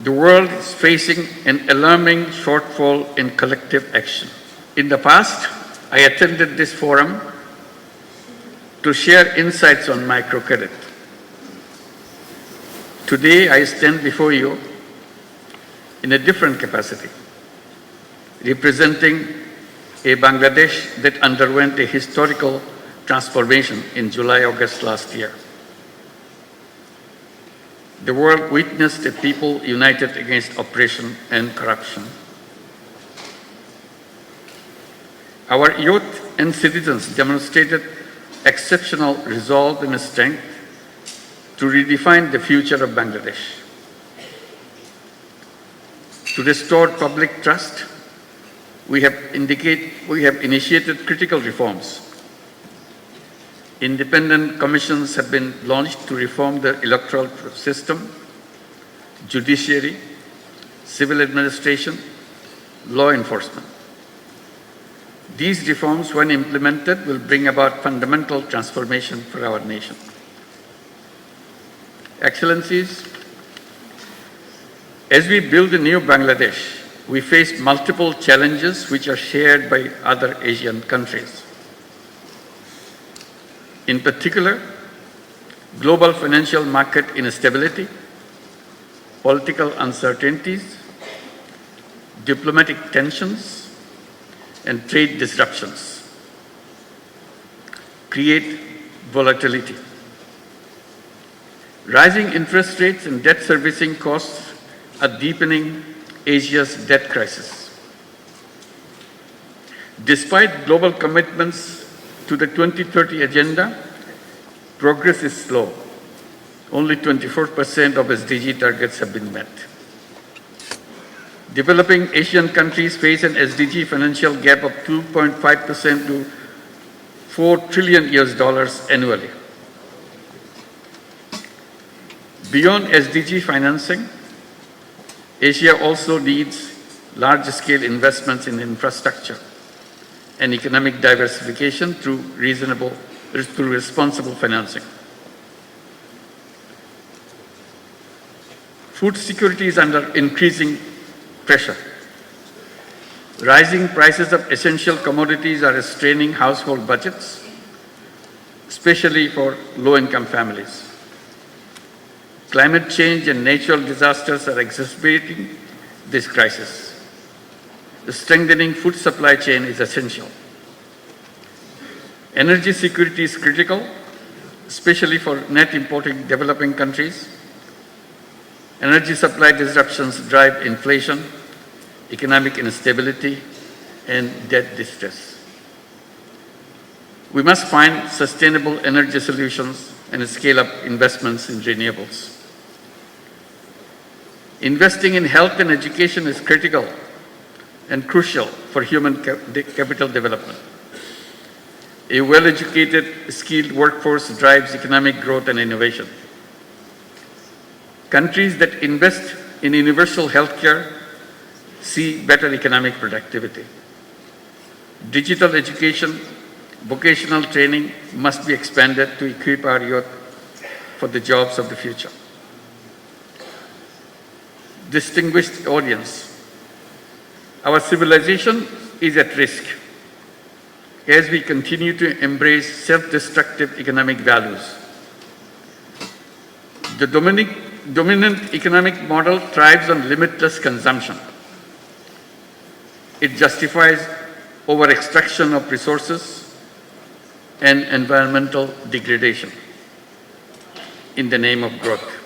The world is facing an alarming shortfall in collective action. In the past, I attended this forum to share insights on microcredit. Today, I stand before you in a different capacity, representing a Bangladesh that underwent a historical transformation in July-August last year. The world witnessed a people united against oppression and corruption. Our youth and citizens demonstrated exceptional resolve and strength to redefine the future of Bangladesh. To restore public trust, we have initiated critical reforms. Independent commissions have been launched to reform the electoral system, judiciary, civil administration, law enforcement. These reforms, when implemented, will bring about fundamental transformation for our nation. Excellencies, as we build a new Bangladesh, we face multiple challenges which are shared by other Asian countries. In particular, global financial market instability, political uncertainties, diplomatic tensions, and trade disruptions create volatility. Rising interest rates and debt servicing costs are deepening Asia's debt crisis. Despite global commitments to the 2030 agenda, progress is slow. Only 24% of SDG targets have been met. Developing Asian countries face an SDG financial gap of 2.5% to $4 trillion annually. Beyond SDG financing, Asia also needs large-scale investments in infrastructure and economic diversification through responsible financing. Food security is under increasing pressure. Rising prices of essential commodities are straining household budgets, especially for low-income families. Climate change and natural disasters are exacerbating this crisis. The strengthening food supply chain is essential. Energy security is critical, especially for net importing developing countries. Energy supply disruptions drive inflation, economic instability, and debt distress. We must find sustainable energy solutions and scale up investments in renewables. Investing in health and education is critical and crucial for human capital development. A well-educated, skilled workforce drives economic growth and innovation. Countries that invest in universal healthcare see better economic productivity. Digital education, vocational training must be expanded to equip our youth for the jobs of the future. Distinguished audience, our civilization is at risk as we continue to embrace self-destructive economic values. The dominant economic model thrives on limitless consumption. It justifies over-extraction of resources and environmental degradation in the name of growth.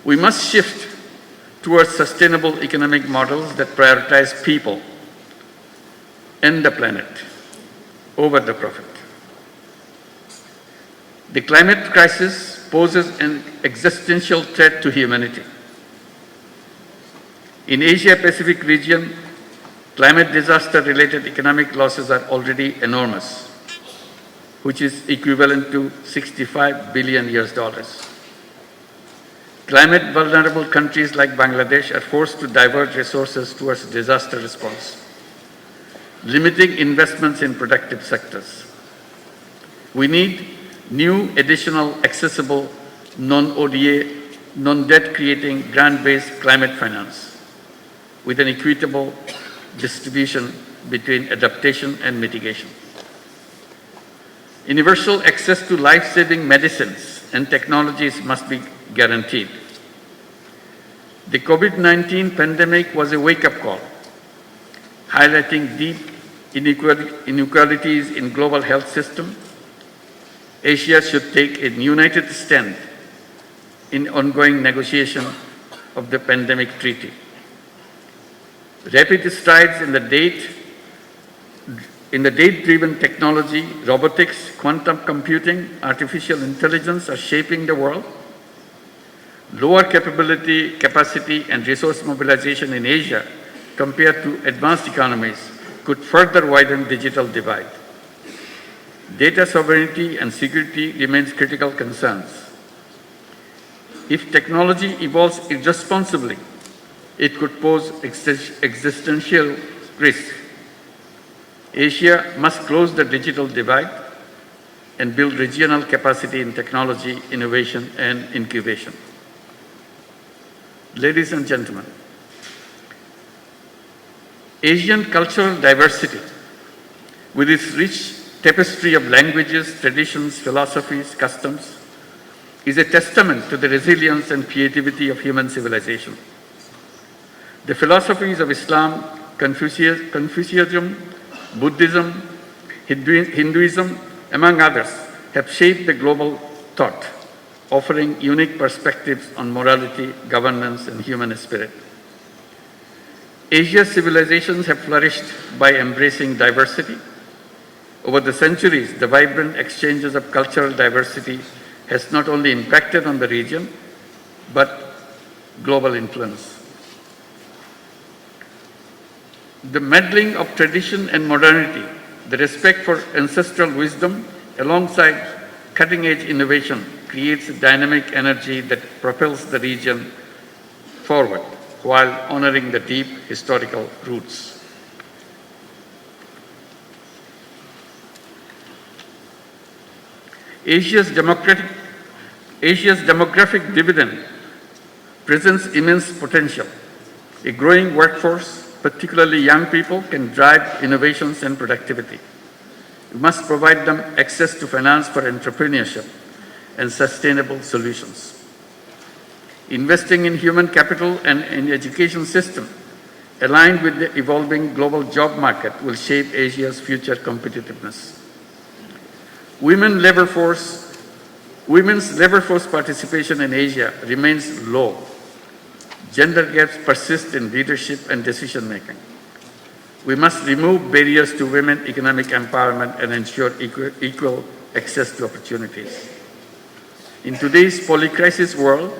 We must shift towards sustainable economic models that prioritize people and the planet over the profit. The climate crisis poses an existential threat to humanity. In Asia-Pacific region, climate disaster-related economic losses are already enormous, which is equivalent to $65 billion. Climate vulnerable countries like Bangladesh are forced to divert resources towards disaster response, limiting investments in productive sectors. We need new additional accessible non-ODA non-debt creating grant-based climate finance with an equitable distribution between adaptation and mitigation. Universal access to life-saving medicines and technologies must be guaranteed. The COVID-19 pandemic was a wake-up call, highlighting deep inequalities in global health system. Asia should take a united stand in ongoing negotiation of the pandemic treaty. Rapid strides in the data-driven technology, robotics, quantum computing, artificial intelligence are shaping the world. Lower capacity and resource mobilization in Asia compared to advanced economies could further widen digital divide. Data sovereignty and security remains critical concerns. If technology evolves irresponsibly, it could pose existential risk. Asia must close the digital divide and build regional capacity in technology, innovation, and incubation. Ladies and gentlemen, Asian cultural diversity, with its rich tapestry of languages, traditions, philosophies, customs, is a testament to the resilience and creativity of human civilization. The philosophies of Islam, Confucianism, Buddhism, Hinduism, among others, have shaped the global thought, offering unique perspectives on morality, governance, and human spirit. Asia's civilizations have flourished by embracing diversity. Over the centuries, the vibrant exchanges of cultural diversity has not only impacted on the region, but global influence. The melding of tradition and modernity, the respect for ancestral wisdom alongside cutting-edge innovation creates a dynamic energy that propels the region forward while honoring the deep historical roots. Asia's demographic dividend presents immense potential. A growing workforce, particularly young people, can drive innovations and productivity. We must provide them access to finance for entrepreneurship and sustainable solutions. Investing in human capital and in education system aligned with the evolving global job market will shape Asia's future competitiveness. Women's labor force participation in Asia remains low. Gender gaps persist in leadership and decision making. We must remove barriers to women economic empowerment and ensure equal access to opportunities. In today's polycrisis world,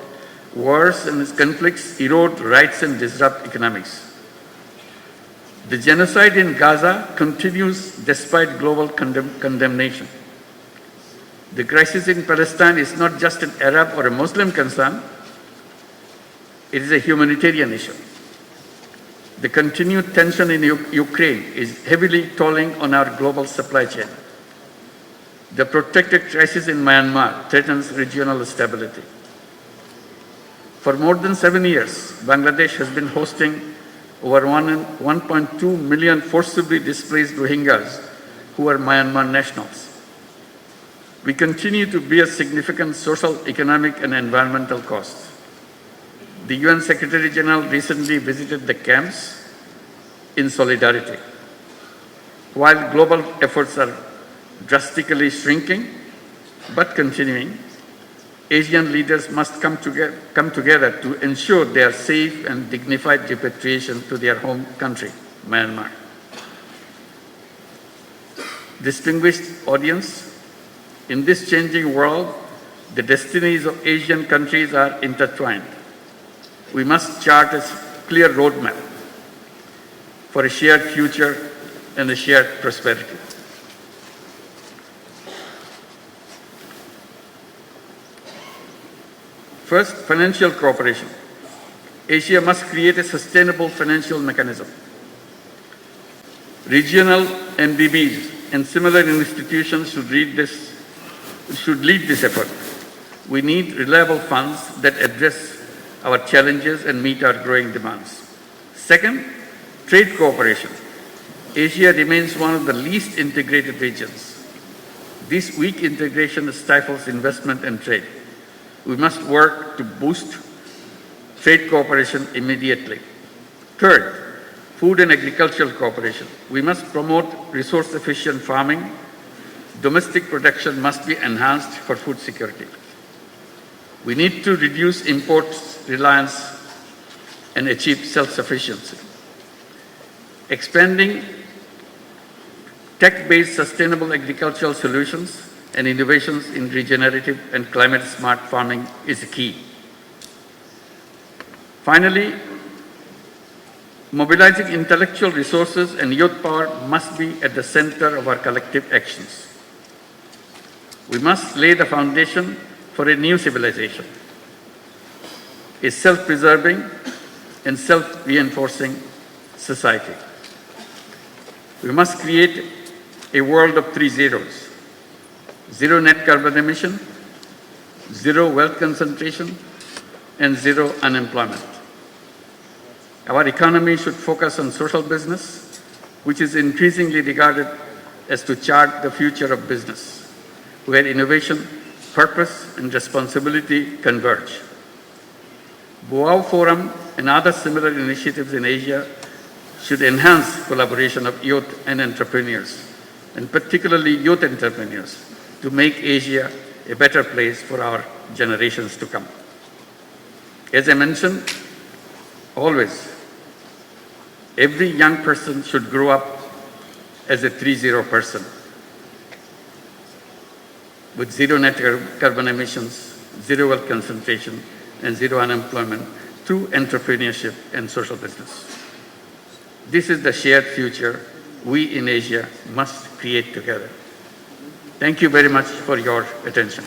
wars and conflicts erode rights and disrupt economics. The genocide in Gaza continues despite global condemnation. The crisis in Palestine is not just an Arab or a Muslim concern, it is a humanitarian issue. The continued tension in Ukraine is heavily tolling on our global supply chain. The protracted crisis in Myanmar threatens regional stability. For more than 7 years, Bangladesh has been hosting over 1.2 million forcibly displaced Rohingyas who are Myanmar nationals. We continue to bear significant social, economic, and environmental costs. The UN Secretary General recently visited the camps in solidarity. While global efforts are drastically shrinking but continuing, Asian leaders must come together to ensure their safe and dignified repatriation to their home country, Myanmar. Distinguished audience, in this changing world, the destinies of Asian countries are intertwined. We must chart a clear roadmap for a shared future and a shared prosperity. First, financial cooperation. Asia must create a sustainable financial mechanism. Regional MDBs and similar institutions should lead this effort. We need reliable funds that address our challenges and meet our growing demands. Second, trade cooperation. Asia remains one of the least integrated regions. This weak integration stifles investment and trade. We must work to boost trade cooperation immediately. Third, food and agricultural cooperation. We must promote resource-efficient farming. Domestic production must be enhanced for food security. We need to reduce imports reliance and achieve self-sufficiency. Expanding tech-based sustainable agricultural solutions and innovations in regenerative and climate-smart farming is key. Finally, mobilizing intellectual resources and youth power must be at the center of our collective actions. We must lay the foundation for a new civilization, a self-preserving and self-reinforcing society. We must create a world of 3 zeros: zero net carbon emission, zero wealth concentration, and zero unemployment. Our economy should focus on social business, which is increasingly regarded as to chart the future of business, where innovation, purpose, and responsibility converge. Boao Forum and other similar initiatives in Asia should enhance collaboration of youth and entrepreneurs, and particularly youth entrepreneurs, to make Asia a better place for our generations to come. As I mentioned, always, every young person should grow up as a 3-0 person with zero net carbon emissions, zero wealth concentration, and zero unemployment through entrepreneurship and social business. This is the shared future we in Asia must create together. Thank you very much for your attention.